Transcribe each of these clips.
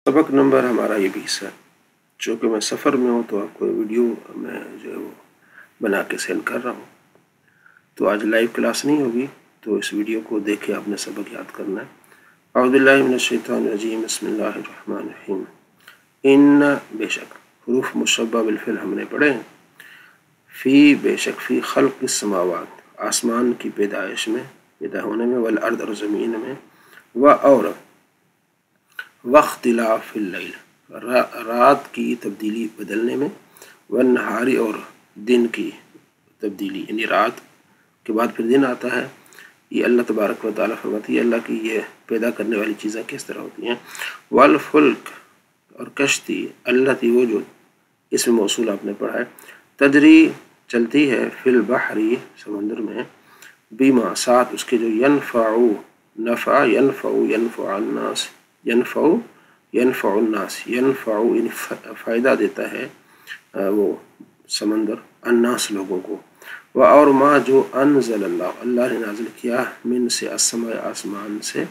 सबक नंबर हमारा ये 20 है। चूँकि मैं सफ़र में हूँ तो आपको वीडियो मैं जो है वो बना के सेंड कर रहा हूँ। तो आज लाइव क्लास नहीं होगी, तो इस वीडियो को देख के आपने सबक याद करना है। औज़ु बिल्लाहि मिनश शैतानिर रजीम, बिस्मिल्लाहिर रहमानिर रहीम। इन्न बेशक, हुरूफ मुशब्बह बिल फ़िल हमने पढ़े हैं। फ़ी बेशक, फ़ी ख़ल्क़िस समावात, आसमान की पैदाइश में, पैदा होने में, वल अर्द और ज़मीन में, व और वख्तिलाफ़िल लैल, रात की तब्दीली बदलने में, व नहारी और दिन की तब्दीली, यानी रात के बाद फिर दिन आता है। ये अल्लाह तबारक व तआला फरमाती है, अल्लाह की ये पैदा करने वाली चीज़ें किस तरह होती हैं। वल फुल्क, और कश्ती, अल्लती, वो जो इसमें मौसूल आपने पढ़ा है, तजरी, चलती है, फिल बहरी, समंदर में, बीमा, साथ उसके, जो यनफ़उ, नफ़ा, यनफ़उ, यनफ़उन्नास, यनफ़उ, यनफ़उन्नास, यनफ़उ यानी फ़ायदा देता है वो समंदर, अन्नास लोगों को। व और माँ, जो अनज़लल्लाह, अल्लाह ने नाज़िल किया, मिन से, अस्समा, आसमान से,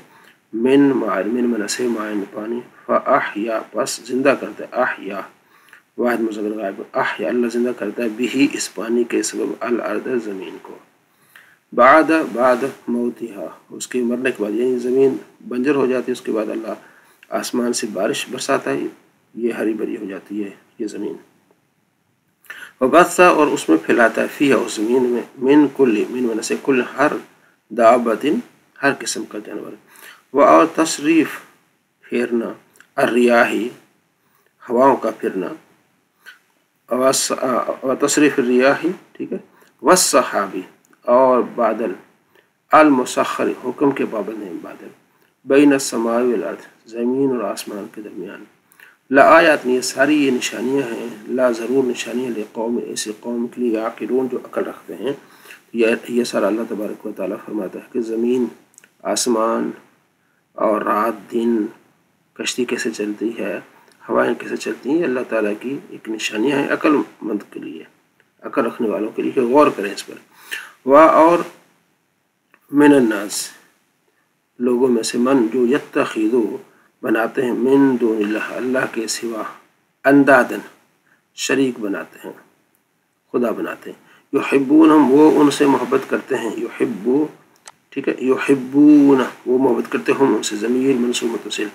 मिन मन से, मायन पानी, फ़अहया, बस जिंदा करता है, अहया वाहिद मुज़क्कर गायब, अहया अल्लाह जिंदा करता है, बिही, इस पानी के सबब, अल अर्द, ज़मीन को, बाद मौतिहा, उसके मरने के बाद, यानी ज़मीन बंजर हो जाती है, उसके बाद अल्लाह आसमान से बारिश बरसाता है, ये हरी भरी हो जाती है ये ज़मीन। वबस्सा, और उसमें फैलाता है, फ़ीहा, उस ज़मीन में, मिन कुल्ली, मिन मन से, कुल, हर, दाबतिन, हर किस्म का जानवर, व और तशरीफ़, फेरना, अर्रियाही, हवाओं का फिरना, व तशरीफ़ रियाही, ठीक है, वस्सहाबी, और बादल, अल मुसख्खर, हुक्म के पाबंद हैं बादल, बैन अस्समाई वल अर्द, ज़मीन और आसमान के दरमियान, लाआयात, ये सारी ये निशानियाँ हैं, ला ज़रूर निशानियाँ, लिक़ौम, ऐसे कौम के लिए, याक़िलून, जो अकल रखते हैं। ये सारा अल्लाह तबारक व तआला फरमाता है कि ज़मीन, आसमान और रात दिन, कश्ती कैसे चलती है, हवाएं कैसे चलती हैं, अल्लाह ताला की एक निशानियाँ हैं अक्लमंद के लिए, अकल रखने वालों के लिए, कि गौर करें इस पर। वाह, और मिनन्नास, लोगों में से, मन, जो यत्तखिदू, बनाते हैं, मिन दूनिल्लाह, अल्लाह के सिवा, अंदादन, शरीक बनाते हैं, खुदा बनाते हैं, युहिब्बूनहुम, वो उनसे मोहब्बत करते हैं, युहिब्बू, ठीक है, युहिब्बून, वो मोहब्बत करते हैं, उनसे, ज़मीर मंसूब मुत्तसिल,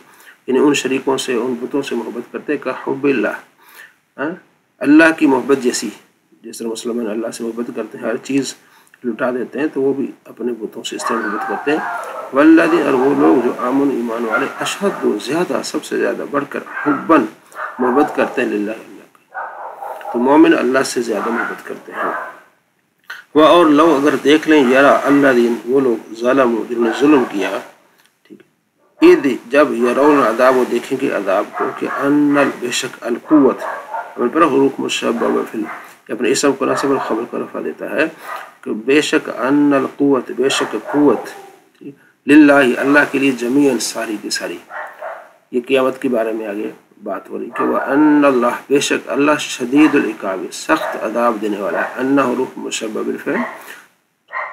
यानी उन शरीकों से, उन बुतों से मोहब्बत करते हैं, का हुब्बिल्लाह, अल्लाह की मोहब्बत जैसी, जिस तरह मुसलमान अल्लाह से मोहब्बत करते हैं, हर चीज़ लुटा देते हैं, तो वो भी अपने बुतों से इस तरह मोहब्बत करते हैं। वल्लज़ी, और वो लोग जो आमन, ईमान वाले, अशद्दु, ज़्यादा, सबसे ज़्यादा बढ़कर, हुब्बन, मोहब्बत करते हैं, लिल्लाह, अल्लाह की, तो मोमिन अल्लाह से ज़्यादा मोहब्बत करते हैं। वह और लो, अगर देख लें, यरा अल्लज़ीन, वो लोग, ज़लमू, जिन्होंने जुल्म किया, ठीक है, इद, जब, यरौन अज़ाब, वो देखेंगे अज़ाब को, कि अन्नल, बेशक, अल कुव्वत, अपने पर हुरूफ मुशब्बह बिल, अपने इसम को नासिब और खबर को रफा देता है, कि बेशक, अन्नल कुव्वत, बेशक कुव्वत, लिल्लाही, अल्लाह के लिए, जमीअन, सारी की सारी, ये क़यामत के बारे में आगे बात हो रही, कि वह अन्नल्लाह, बेशक अल्लाह, शदीदुल इक़ाब, सख्त अदाब देने वाला है। अन्ना हुरूफ मुशब्बह बिल फ़िल,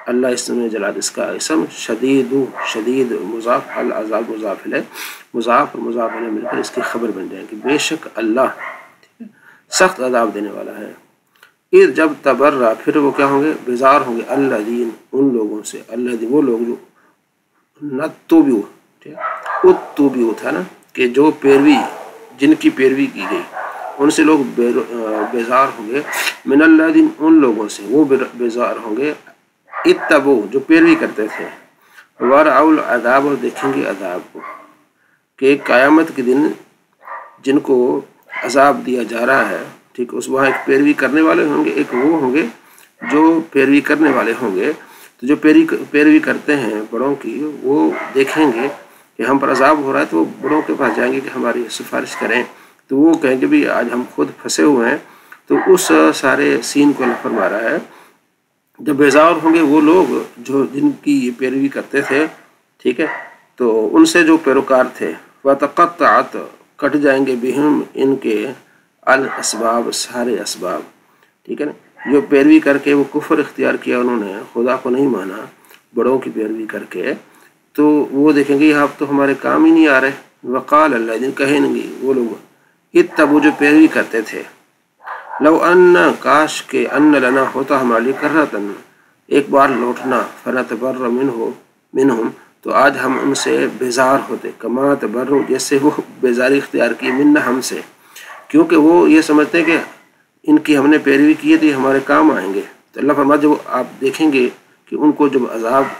अल्लाह इसमें जलाल, इसका इसम, शदीदु, शदीद मुज़ाफ, अल अज़ाब मुज़ाफ है, मुज़ाफ और मुज़ाफ इलैह मिलकर इसकी खबर बन जाएगी, बेशक अल्लाह, ठीक है, सख्त अदाब देने वाला है। इद, जब, तबर्रा, फिर वो क्या होंगे, बेजार होंगे, अल्लज़ीन, उन लोगों से, अल्लज़ीन, वो लोग जो नत्तुबू, ठीक है, उत्तुबू था ना, कि जो पैरवी, जिनकी पैरवी की गई, उनसे लोग बेजार होंगे, मिनल्लज़ीन, उन लोगों से वो बेजार होंगे, इत्तबू, जो पैरवी करते थे, वरअउल अज़ाब, और देखेंगे अज़ाब को, कि क़यामत के दिन जिनको अज़ाब दिया जा रहा है, ठीक, उस वहाँ एक पैरवी करने वाले होंगे, एक वो होंगे जो पैरवी करने वाले होंगे, तो जो पैरवी करते हैं बड़ों की, वो देखेंगे कि हम पर अज़ाब हो रहा है, तो वो बड़ों के पास जाएंगे कि हमारी सिफारिश करें, तो वो कहेंगे भी आज हम खुद फंसे हुए हैं, तो उस सारे सीन को अल्लाह फरमा रहा है। जब बेजार होंगे वो लोग जो जिनकी पैरवी करते थे, ठीक है, तो उनसे जो पैरोकार थे, वतक़त्तअत, कट जाएंगे, बिहिम, इनके, अल असबाब, सारे असबाब, ठीक है ना, जो पैरवी करके वो कुफ्र इख्तियार किया, उन्होंने खुदा को नहीं माना, बड़ों की पैरवी करके, तो वो देखेंगे यहाँ तो हमारे काम ही नहीं आ रहे, वक़ाल अल्लज़ीन, कहेंगे वो लोग इत्तबू जो पैरवी करते थे, लव अन्ना काश के अन्न लना होता हमारे लिए कररतन एक बार लौटना, फनतबर्र मिनहुम तो आज हम उनसे बेजार होते, कमा तबर्रु जैसे वो बेजारी इख्तियार की मिन्ना हमसे, क्योंकि वो ये समझते हैं कि इनकी हमने पैरवी की है तो ये हमारे काम आएंगे। तो अल्लाह फरमाता जब आप देखेंगे कि उनको जब अजाब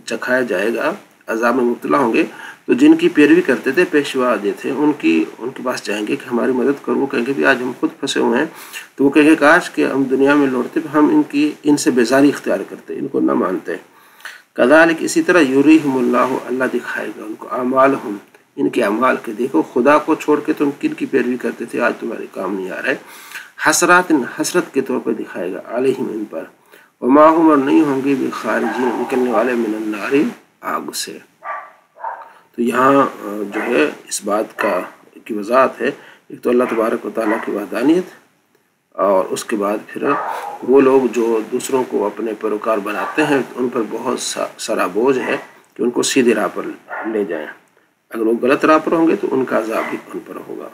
चखाया जाएगा, अजाब में मुब्तला होंगे, तो जिनकी पैरवी करते थे पेशवा आदि थे उनके पास जाएंगे कि हमारी मदद करो। वो कहेंगे भी आज हम खुद फंसे हुए हैं, तो वो कहेंगे काश कि हम दुनिया में लौटते हम इनसे बेजारी इख्तियार करते, इनको न मानते। कज़ालिक इसी तरह युरीहिमुल्लाहु अल्लाह दिखाएगा उनको अमालहुम इनके अमाल के, देखो खुदा को छोड़ के तुम किन की पैरवी करते थे, आज तुम्हारे काम नहीं आ रहा है। हसरात हसरत के तौर पर दिखाएगा अलैहिम इन पर, वमा हुम और नहीं होंगे भी खारिजीन निकलने वाले मिनन नारी आग से। तो यहाँ जो है इस बात की वजाहत है, एक तो अल्लाह तबारक व तआला की वहदानियत, और उसके बाद फिर वो लोग जो दूसरों को अपने पैरोकार बनाते हैं उन पर बहुत सारा बोझ है कि उनको सीधे राह पर ले जाएं। अगर वो गलत राह पर होंगे तो उनका अज़ाब भी उन पर होगा।